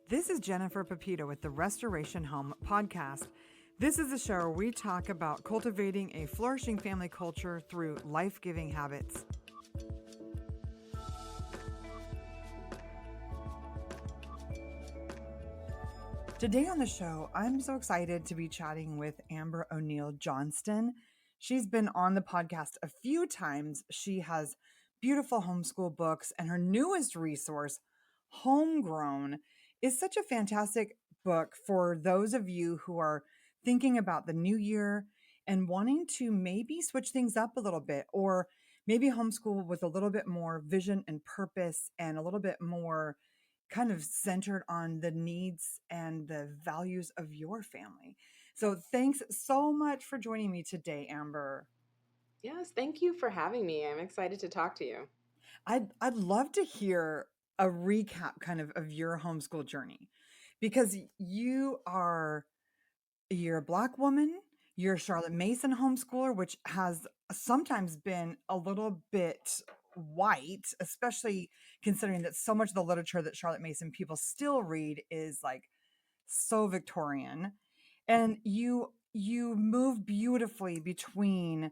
This is Jennifer Pepito with the Restoration Home podcast. This is a show where we talk about cultivating a flourishing family culture through life-giving habits. Today on the show, I'm so excited to be chatting with Amber O'Neal Johnston. She's been on the podcast a few times. She has beautiful homeschool books, and her newest resource, Homegrown, is such a fantastic book for those of you who are thinking about the new year and wanting to maybe switch things up a little bit, or maybe homeschool with a little bit more vision and purpose and a little bit more kind of centered on the needs and the values of your family. So thanks so much for joining me today, Amber. Yes, thank you for having me. I'm excited to talk to you. I'd love to hear a recap kind of your homeschool journey, because you're a Black woman, you're a Charlotte Mason homeschooler, which has sometimes been a little bit white, especially considering that so much of the literature that Charlotte Mason people still read is like so Victorian. And you move beautifully between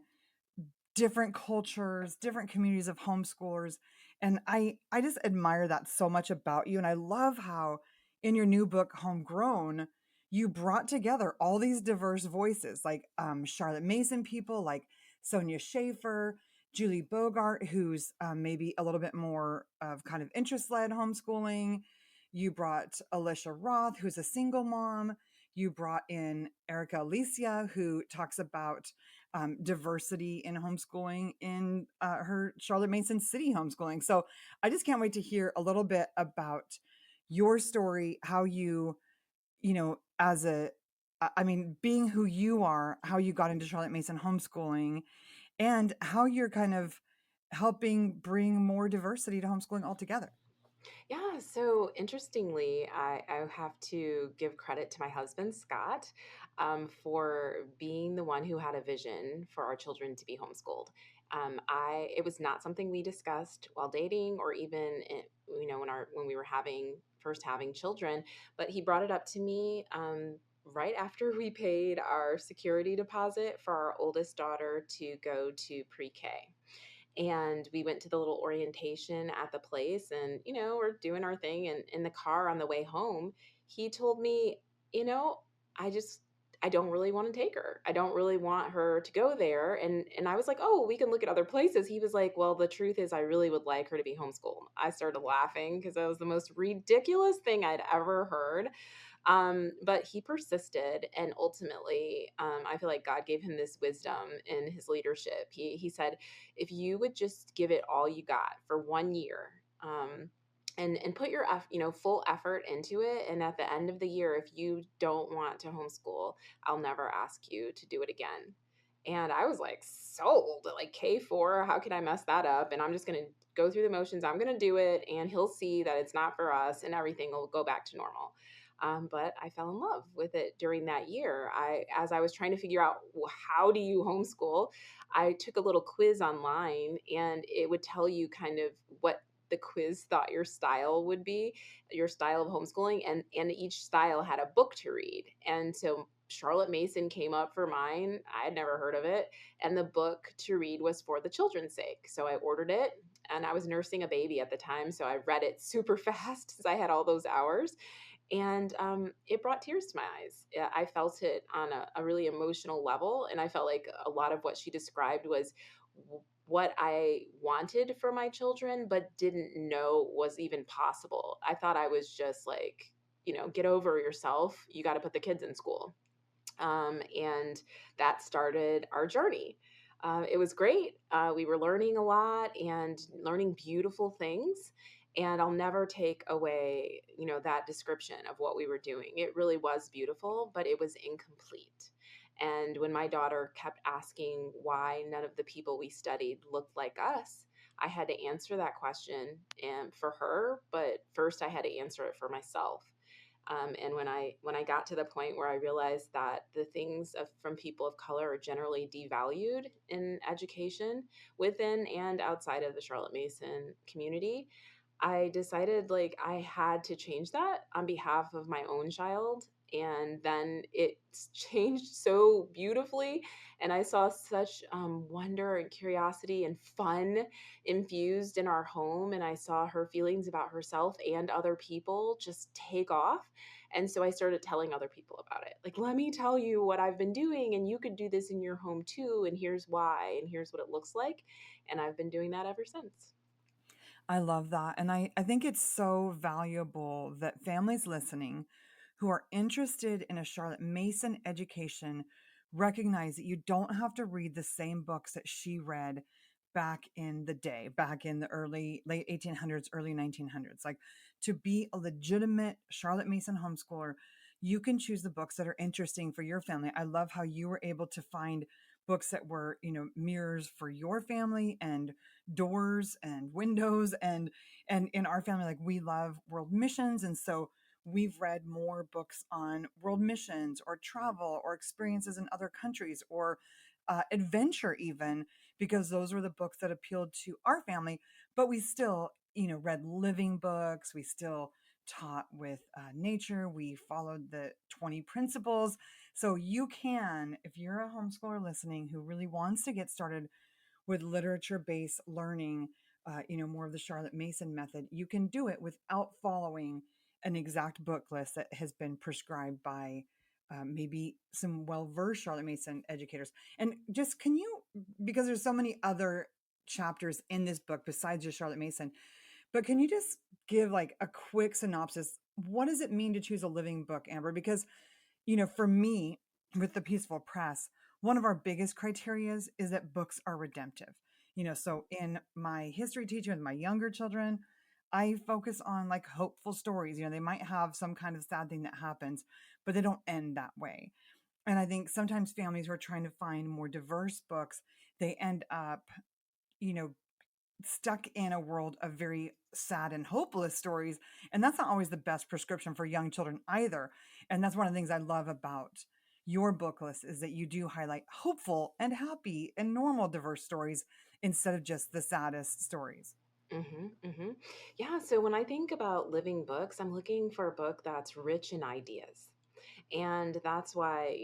different cultures, different communities of homeschoolers. And I just admire that so much about you. And I love how in your new book, Homegrown, you brought together all these diverse voices, like Charlotte Mason people, like Sonia Schaefer, Julie Bogart, who's maybe a little bit more of kind of interest-led homeschooling. You brought Alicia Roth, who's a single mom. You brought in Erica Alicia, who talks about diversity in homeschooling in her Charlotte Mason City homeschooling. So I just can't wait to hear a little bit about your story, how as I mean, being who you are, how you got into Charlotte Mason homeschooling, and how you're kind of helping bring more diversity to homeschooling altogether. Yeah, so interestingly, I have to give credit to my husband, Scott, for being the one who had a vision for our children to be homeschooled. It was not something we discussed while dating or even, when we were first having children, but he brought it up to me, right after we paid our security deposit for our oldest daughter to go to pre-K. And we went to the little orientation at the place, and we're doing our thing, and in the car on the way home he told me, you know i just I don't really want to take her. I don't really want her to go there. And I was like, oh, we can look at other places. He was like, well, the truth is I really would like her to be homeschooled. I started laughing because that was the most ridiculous thing I'd ever heard. But he persisted, and ultimately, I feel like God gave him this wisdom in his leadership. He said, if you would just give it all you got for 1 year, and put your full effort into it, and at the end of the year, if you don't want to homeschool, I'll never ask you to do it again. And I was like, sold. Like, K4, how could I mess that up? And I'm just going to go through the motions. I'm going to do it, and he'll see that it's not for us, and everything will go back to normal. But I fell in love with it during that year. As I was trying to figure out, well, how do you homeschool, I took a little quiz online, and it would tell you kind of what the quiz thought your style would be, your style of homeschooling, and each style had a book to read. And so Charlotte Mason came up for mine. I had never heard of it, and the book to read was For the Children's Sake. So I ordered it, and I was nursing a baby at the time, so I read it super fast since I had all those hours. And it brought tears to my eyes. Yeah, I felt it on a really emotional level, and I felt like a lot of what she described was what I wanted for my children, but didn't know was even possible. I thought I was just like, get over yourself. You got to put the kids in school. And that started our journey. It was great. We were learning a lot and learning beautiful things. And I'll never take away, that description of what we were doing. It really was beautiful, but it was incomplete. And when my daughter kept asking why none of the people we studied looked like us, I had to answer that question and for her, but first I had to answer it for myself. And when I got to the point where I realized that the things from people of color are generally devalued in education within and outside of the Charlotte Mason community, I decided like I had to change that on behalf of my own child. And then it changed so beautifully. And I saw such wonder and curiosity and fun infused in our home. And I saw her feelings about herself and other people just take off. And so I started telling other people about it. Like, let me tell you what I've been doing, and you could do this in your home too. And here's why, and here's what it looks like. And I've been doing that ever since. I love that. And I think it's so valuable that families listening who are interested in a Charlotte Mason education recognize that you don't have to read the same books that she read back in the day, back in the late 1800s, early 1900s. Like, to be a legitimate Charlotte Mason homeschooler, you can choose the books that are interesting for your family. I love how you were able to find books that were, mirrors for your family and doors and windows, and in our family, like, we love world missions, and so we've read more books on world missions or travel or experiences in other countries, or adventure even, because those were the books that appealed to our family. But we still, read living books. We still taught with nature. We followed the 20 principles. So you can, if you're a homeschooler listening who really wants to get started with literature based learning, more of the Charlotte Mason method, you can do it without following an exact book list that has been prescribed by maybe some well versed Charlotte Mason educators. And just, can you, because there's so many other chapters in this book besides just Charlotte Mason, but can you just give like a quick synopsis? What does it mean to choose a living book, Amber? Because for me, with the Peaceful Press, one of our biggest criterias is that books are redemptive. So in my history teaching with my younger children, I focus on like hopeful stories. They might have some kind of sad thing that happens, but they don't end that way. And I think sometimes families who are trying to find more diverse books, they end up, you know, stuck in a world of very sad and hopeless stories. And that's not always the best prescription for young children either. And that's one of the things I love about your book list, is that you do highlight hopeful and happy and normal diverse stories instead of just the saddest stories. Yeah, so when I think about living books, I'm looking for a book that's rich in ideas. And that's why,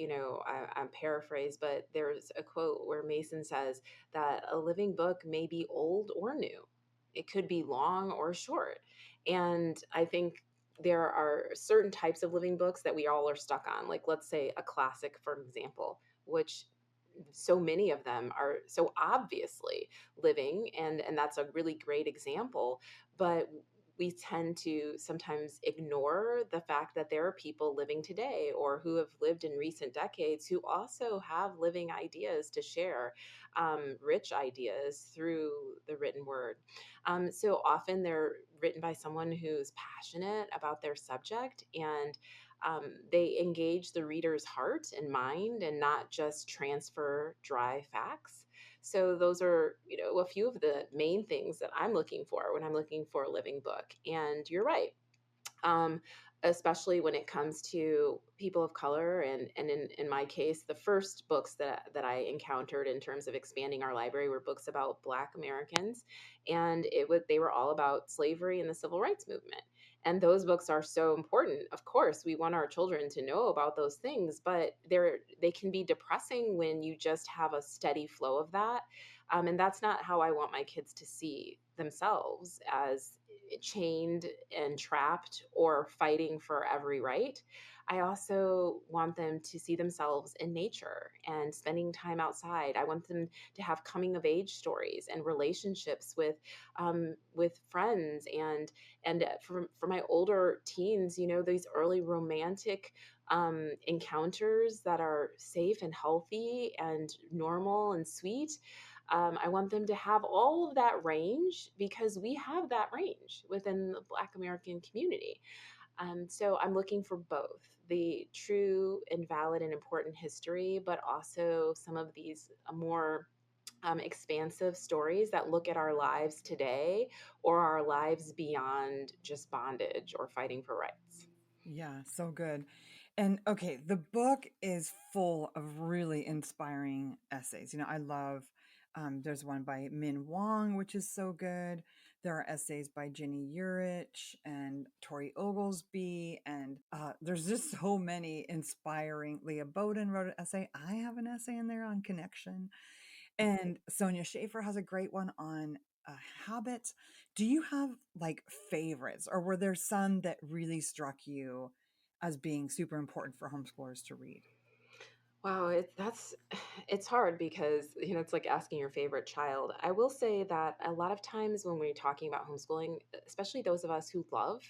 I'm paraphrased, but there's a quote where Mason says that a living book may be old or new, it could be long or short. And I think there are certain types of living books that we all are stuck on. Like, let's say a classic, for example, which so many of them are so obviously living, and that's a really great example. But we tend to sometimes ignore the fact that there are people living today or who have lived in recent decades who also have living ideas to share, rich ideas through the written word. So often they're written by someone who's passionate about their subject, and they engage the reader's heart and mind and not just transfer dry facts. So those are, a few of the main things that I'm looking for when I'm looking for a living book. And you're right, um, especially when it comes to people of color. And in my case, the first books that I encountered in terms of expanding our library were books about Black Americans, and they were all about slavery and the civil rights movement. And those books are so important. Of course, we want our children to know about those things, but they can be depressing when you just have a steady flow of that. And that's not how I want my kids to see themselves, as chained and trapped or fighting for every right. I also want them to see themselves in nature and spending time outside. I want them to have coming of age stories and relationships with friends, and for my older teens, these early romantic encounters that are safe and healthy and normal and sweet. I want them to have all of that range because we have that range within the Black American community. So I'm looking for both the true and valid and important history, but also some of these more expansive stories that look at our lives today or our lives beyond just bondage or fighting for rights. Yeah, so good. And okay, the book is full of really inspiring essays. I love There's one by Min Wong, which is so good. There are essays by Ginny Urich and Tori Oglesby, and there's just so many inspiring. Leah Bowden wrote an essay. I have an essay in there on connection, and Sonia Schaefer has a great one on habits. Do you have like favorites, or were there some that really struck you as being super important for homeschoolers to read? Wow, it's hard because, it's like asking your favorite child. I will say that a lot of times when we're talking about homeschooling, especially those of us who love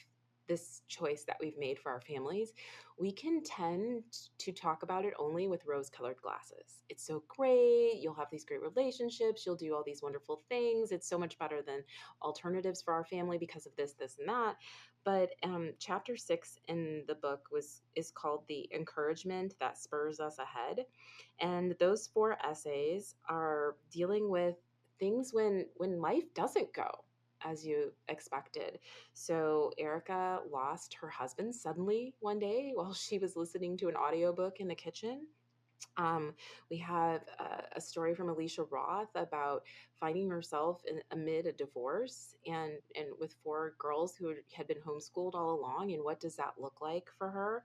this choice that we've made for our families, we can tend to talk about it only with rose-colored glasses. It's so great, you'll have these great relationships, you'll do all these wonderful things. It's so much better than alternatives for our family because of this, this, and that. But chapter 6 in the book was is called "The Encouragement That Spurs Us Ahead," and those 4 essays are dealing with things when life doesn't go as you expected. So Erica lost her husband suddenly one day while she was listening to an audiobook in the kitchen. We have a story from Alicia Roth about finding herself amid a divorce and with 4 girls who had been homeschooled all along, and what does that look like for her?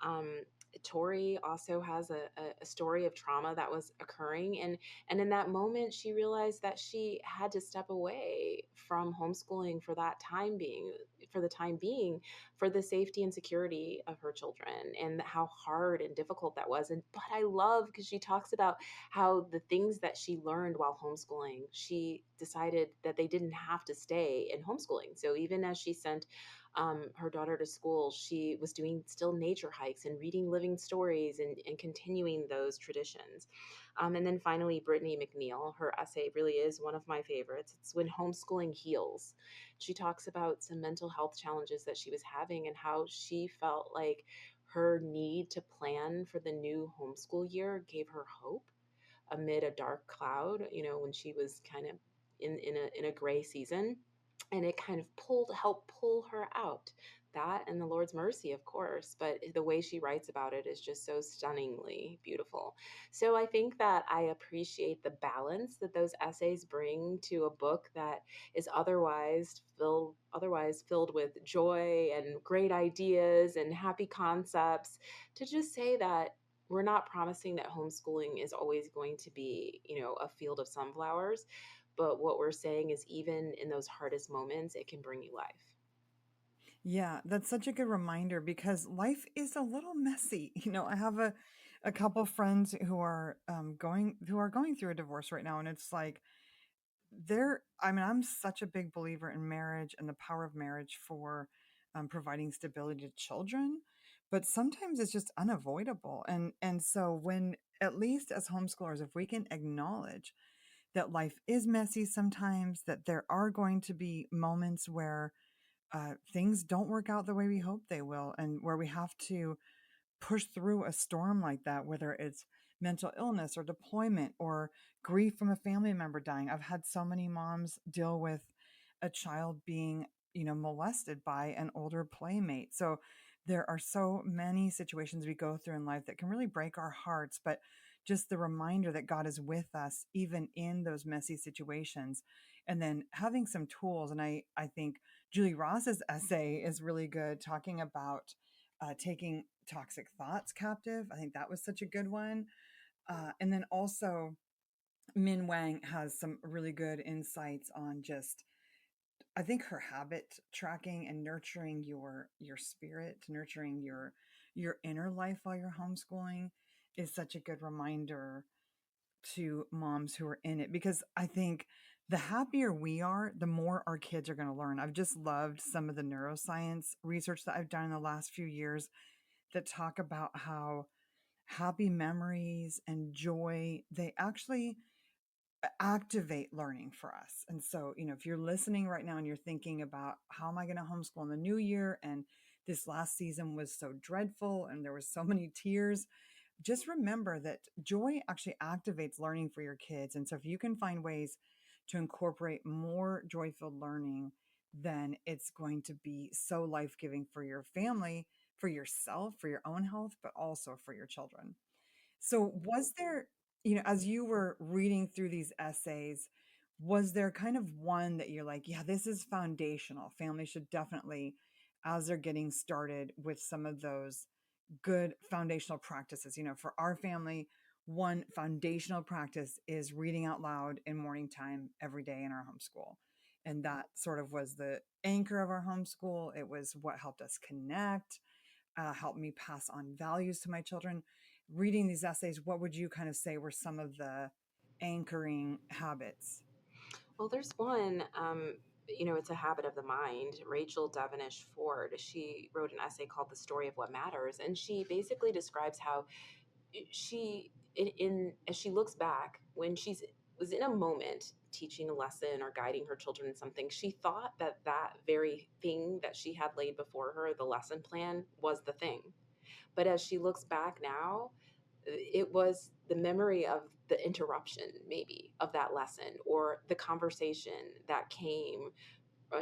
Um, Tori also has a story of trauma that was occurring, and in that moment, she realized that she had to step away from homeschooling for the time being, for the safety and security of her children, and how hard and difficult that was. And but I love because she talks about how the things that she learned while homeschooling, she decided that they didn't have to stay in homeschooling. So even as she sent her daughter to school, she was doing still nature hikes and reading living stories and continuing those traditions. And then finally, Brittany McNeil, her essay really is one of my favorites. It's When Homeschooling Heals. She talks about some mental health challenges that she was having and how she felt like her need to plan for the new homeschool year gave her hope amid a dark cloud, when she was kind of in a gray season. And it kind of helped pull her out. That and the Lord's mercy, of course, but the way she writes about it is just so stunningly beautiful. So I think that I appreciate the balance that those essays bring to a book that is otherwise filled with joy and great ideas and happy concepts, to just say that we're not promising that homeschooling is always going to be, a field of sunflowers, but what we're saying is even in those hardest moments, it can bring you life. Yeah, that's such a good reminder because life is a little messy. I have a couple friends who are going through a divorce right now, and it's like I mean, I'm such a big believer in marriage and the power of marriage for providing stability to children, but sometimes it's just unavoidable. And so when, at least as homeschoolers, if we can acknowledge that life is messy sometimes, that there are going to be moments where things don't work out the way we hope they will, and where we have to push through a storm like that, whether it's mental illness or deployment or grief from a family member dying. I've had so many moms deal with a child being, molested by an older playmate. So there are so many situations we go through in life that can really break our hearts, but just the reminder that God is with us even in those messy situations. And then having some tools. And I think Julie Ross's essay is really good, talking about taking toxic thoughts captive. I think that was such a good one. And then also, Min Wang has some really good insights on just, I think her habit tracking and nurturing your spirit, nurturing your inner life while you're homeschooling is such a good reminder to moms who are in it, because I think the happier we are, the more our kids are going to learn. I've just loved some of the neuroscience research that I've done in the last few years that talk about how happy memories and joy, they actually activate learning for us. And so, if you're listening right now and you're thinking about how am I going to homeschool in the new year, and this last season was so dreadful and there was so many tears, just remember that joy actually activates learning for your kids. And so if you can find ways to incorporate more joy-filled learning, then it's going to be so life-giving for your family, for yourself, for your own health, but also for your children. So was there as you were reading through these essays, was there kind of one that you're like, yeah, this is foundational? Families should definitely, as they're getting started with some of those good foundational practices. For our family, one foundational practice is reading out loud in morning time every day in our homeschool. And that sort of was the anchor of our homeschool. It was what helped us connect, helped me pass on values to my children. Reading these essays, what would you kind of say were some of the anchoring habits? Well, there's one, it's a habit of the mind. Rachel Devenish Ford, she wrote an essay called The Story of What Matters. And she basically describes how she, as she looks back, when she's was in a moment teaching a lesson or guiding her children in something, she thought that that very thing that she had laid before her, the lesson plan, was the thing. But as she looks back now, it was the memory of the interruption, maybe, of that lesson, or the conversation that came,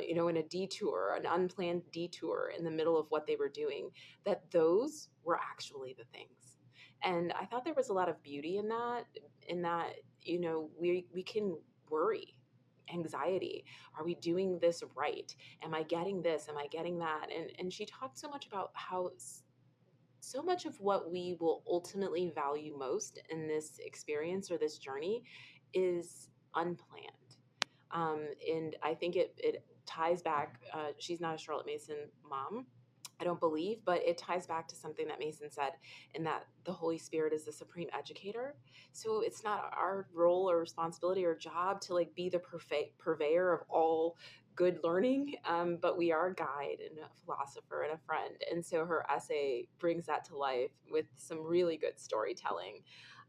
in a detour, an unplanned detour in the middle of what they were doing, that those were actually the things. And I thought there was a lot of beauty in that, we can worry, anxiety. Are we doing this right? Am I getting this? Am I getting that? And she talked so much about how so much of what we will ultimately value most in this experience or this journey is unplanned. And I think it ties back. She's not a Charlotte Mason mom, I don't believe, but it ties back to something that Mason said, in that the Holy Spirit is the supreme educator. So it's not our role or responsibility or job to like be the purveyor of all good learning, but we are a guide and a philosopher and a friend. And so her essay brings that to life with some really good storytelling.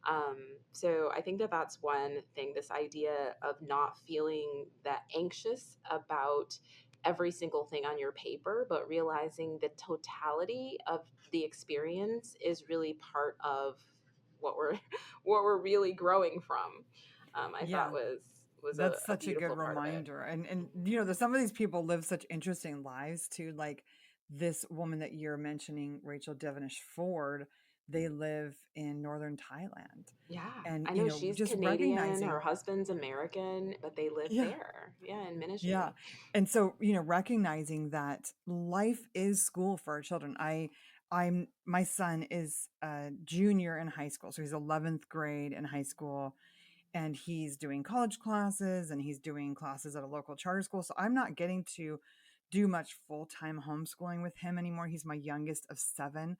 Um, so I think that that's one thing, this idea of not feeling that anxious about every single thing on your paper, but realizing the totality of the experience is really part of what we're what we're really growing from. I thought Yeah, was that's a such a good beautiful part of it. reminder. And there's some of these people live such interesting lives too. Like this woman that you're mentioning, Rachel Devenish Ford, they live in northern Thailand. Yeah, And, I know she's just Canadian, her recognizing, husband's American, but they live yeah, there. Yeah, in yeah. Minijay. And so, recognizing that life is school for our children. My son is a junior in high school. So he's 11th grade in high school, and he's doing college classes and he's doing classes at a local charter school. So I'm not getting to do much full-time homeschooling with him anymore. He's my youngest of 7.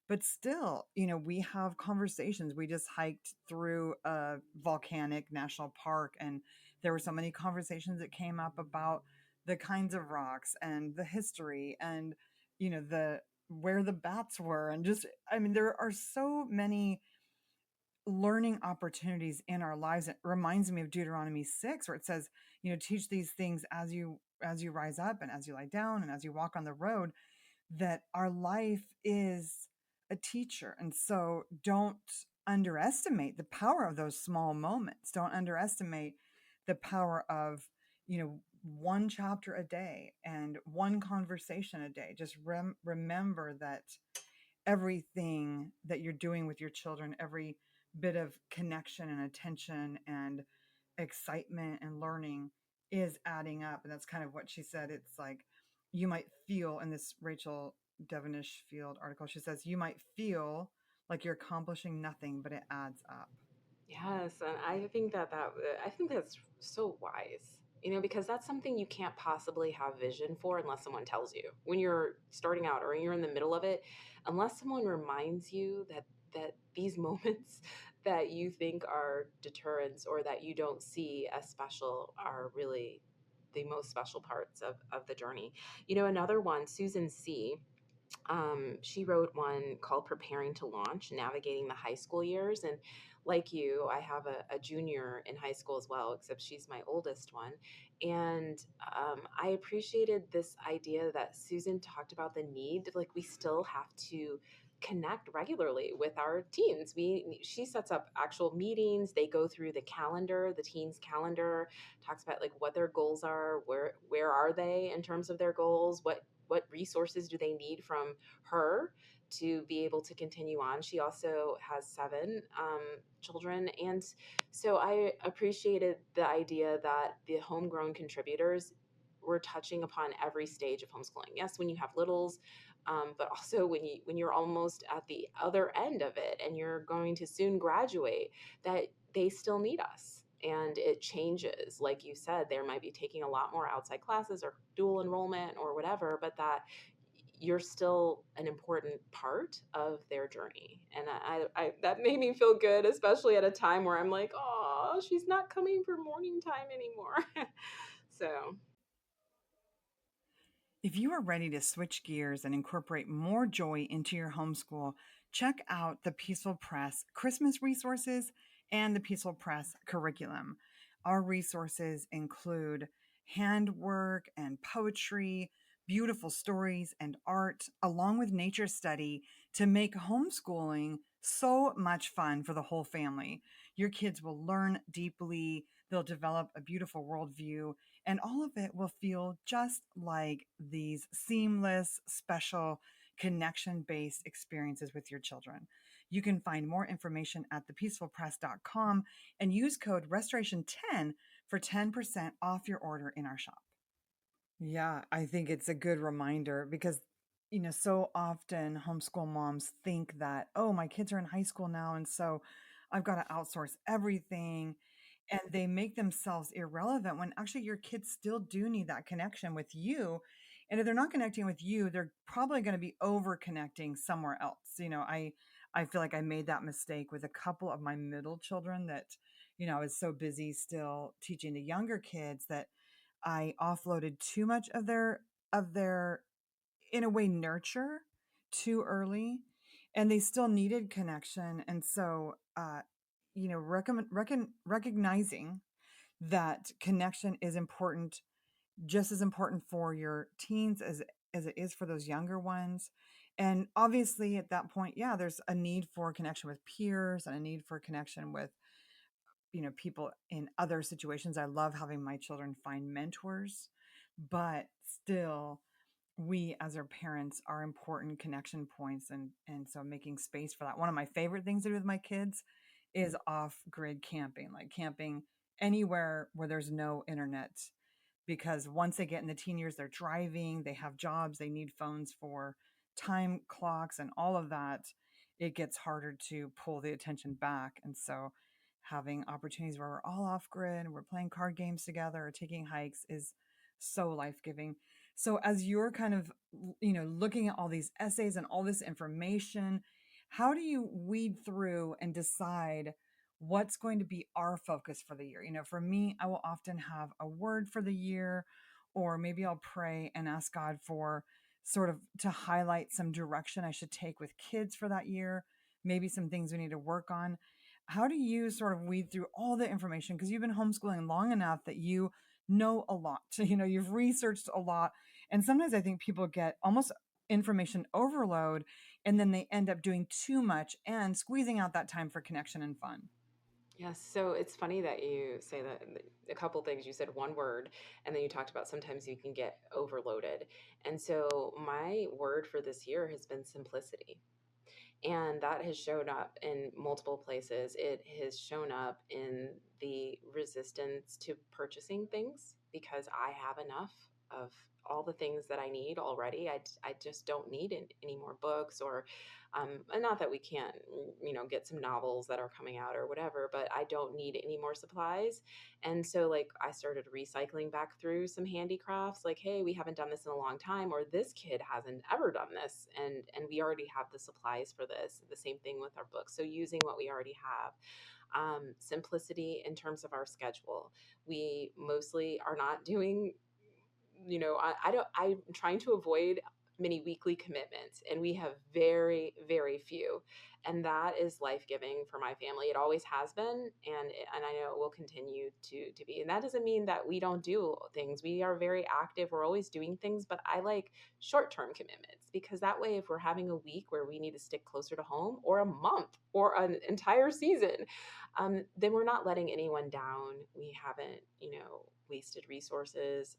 But still, we have conversations. We just hiked through a volcanic national park, and there were so many conversations that came up about the kinds of rocks and the history and, the where the bats were. And just, I mean, there are so many learning opportunities in our lives. It reminds me of Deuteronomy 6, where it says, teach these things as you rise up and as you lie down and as you walk on the road, that our life is a teacher. And so don't underestimate the power of those small moments. Don't underestimate the power of, one chapter a day and one conversation a day. Just remember that everything that you're doing with your children, every bit of connection and attention and excitement and learning is adding up. And that's kind of what she said. It's like you might feel in this Rachel Devenish Field article, she says, you might feel like you're accomplishing nothing, but it adds up. Yes, and I think that's so wise. Because that's something you can't possibly have vision for unless someone tells you. When you're starting out or you're in the middle of it, unless someone reminds you that these moments that you think are deterrents or that you don't see as special are really the most special parts of the journey. Another one, Susan C. She wrote one called Preparing to Launch, Navigating the High School Years. And like you, I have a junior in high school as well, except she's my oldest one. And I appreciated this idea that Susan talked about, the need, like we still have to connect regularly with our teens. She sets up actual meetings. They go through the calendar, the teens calendar, talks about like what their goals are, where are they in terms of their goals, what resources do they need from her to be able to continue on. She also has seven children, and so I appreciated the idea that the homegrown contributors were touching upon every stage of homeschooling. Yes, when you have littles, but also when you're almost at the other end of it and you're going to soon graduate, that they still need us. And it changes. Like you said, there might be taking a lot more outside classes or dual enrollment or whatever, but that you're still an important part of their journey. And I that made me feel good, especially at a time where I'm like, oh, she's not coming for morning time anymore. So If you are ready to switch gears and incorporate more joy into your homeschool, check out the Peaceful Press Christmas resources and the Peaceful Press curriculum. Our resources include handwork and poetry, beautiful stories and art, along with nature study to make homeschooling so much fun for the whole family. Your kids will learn deeply, they'll develop a beautiful worldview, and all of it will feel just like these seamless, special, connection based experiences with your children. You can find more information at thepeacefulpress.com and use code restoration10 for 10% off your order in our shop. Yeah, I think it's a good reminder because, so often homeschool moms think that, oh, my kids are in high school now. And so I've got to outsource everything. And they make themselves irrelevant when actually your kids still do need that connection with you. And if they're not connecting with you, they're probably going to be over connecting somewhere else. I feel like I made that mistake with a couple of my middle children that, I was so busy still teaching the younger kids that I offloaded too much of their in a way nurture too early, and they still needed connection. And so recognizing that connection is important, just as important for your teens as it is for those younger ones. And obviously at that point, yeah, there's a need for connection with peers and a need for connection with people in other situations. I love having my children find mentors, but still we as our parents are important connection points, and so making space for that. One of my favorite things to do with my kids is off grid camping, like camping anywhere where there's no internet, because once they get in the teen years, they're driving, they have jobs, they need phones for time clocks and all of that. It gets harder to pull the attention back. And so having opportunities where we're all off grid, we're playing card games together or taking hikes is so life-giving. So as you're kind of, looking at all these essays and all this information, how do you weed through and decide what's going to be our focus for the year? For me, I will often have a word for the year, or maybe I'll pray and ask God for sort of to highlight some direction I should take with kids for that year, maybe some things we need to work on. How do you sort of weed through all the information? Because you've been homeschooling long enough that you know a lot. You've researched a lot. And sometimes I think people get almost information overload, and then they end up doing too much and squeezing out that time for connection and fun. yes, so it's funny that you say that. A couple things. You said one word, and then you talked about sometimes you can get overloaded. And so my word for this year has been simplicity. And that has shown up in multiple places. It has shown up in the resistance to purchasing things because I have enough of all the things that I need already. I just don't need any more books, or and not that we can't, get some novels that are coming out or whatever, but I don't need any more supplies. And so like I started recycling back through some handicrafts, like, hey, we haven't done this in a long time, or this kid hasn't ever done this, and we already have the supplies for this. The same thing with our books. So using what we already have. Simplicity in terms of our schedule. We mostly are not doing, I don't, I'm trying to avoid many weekly commitments, and we have very, very few. And that is life-giving for my family. It always has been, and I know it will continue to be. And that doesn't mean that we don't do things. We are very active. We're always doing things, but I like short-term commitments, because that way, if we're having a week where we need to stick closer to home, or a month, or an entire season, then we're not letting anyone down. We haven't, wasted resources,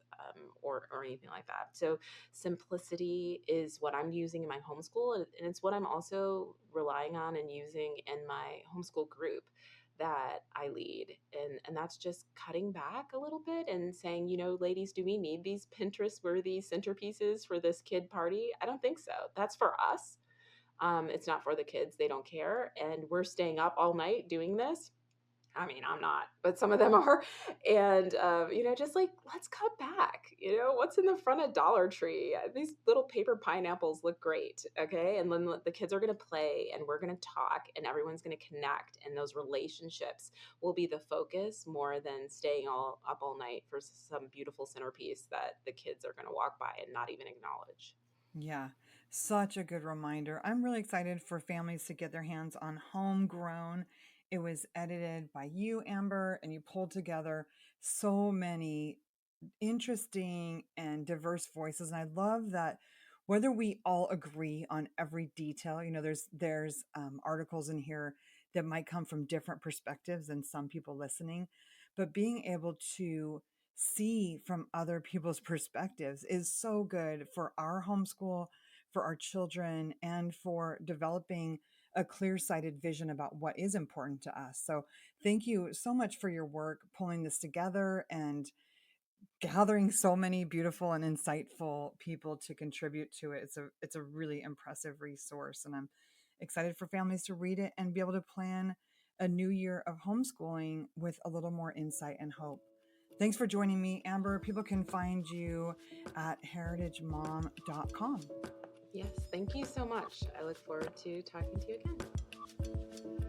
or anything like that. So simplicity is what I'm using in my homeschool, and it's what I'm also relying on and using in my homeschool group that I lead. And that's just cutting back a little bit and saying, ladies, do we need these Pinterest worthy centerpieces for this kid party? I don't think so. That's for us. It's not for the kids. They don't care. And we're staying up all night doing this. I mean, I'm not, but some of them are. And, just like, let's cut back. What's in the front of Dollar Tree? These little paper pineapples look great. Okay. And then the kids are going to play, and we're going to talk, and everyone's going to connect. And those relationships will be the focus, more than staying all up all night for some beautiful centerpiece that the kids are going to walk by and not even acknowledge. Yeah, such a good reminder. I'm really excited for families to get their hands on Homegrown. It was edited by you, Amber, and you pulled together so many interesting and diverse voices. And I love that whether we all agree on every detail, there's articles in here that might come from different perspectives than some people listening, but being able to see from other people's perspectives is so good for our homeschool, for our children, and for developing a clear-sighted vision about what is important to us. So thank you so much for your work pulling this together and gathering so many beautiful and insightful people to contribute to it. It's a really impressive resource, and I'm excited for families to read it and be able to plan a new year of homeschooling with a little more insight and hope. Thanks for joining me, Amber. People can find you at heritagemom.com. Yes. Thank you so much. I look forward to talking to you again.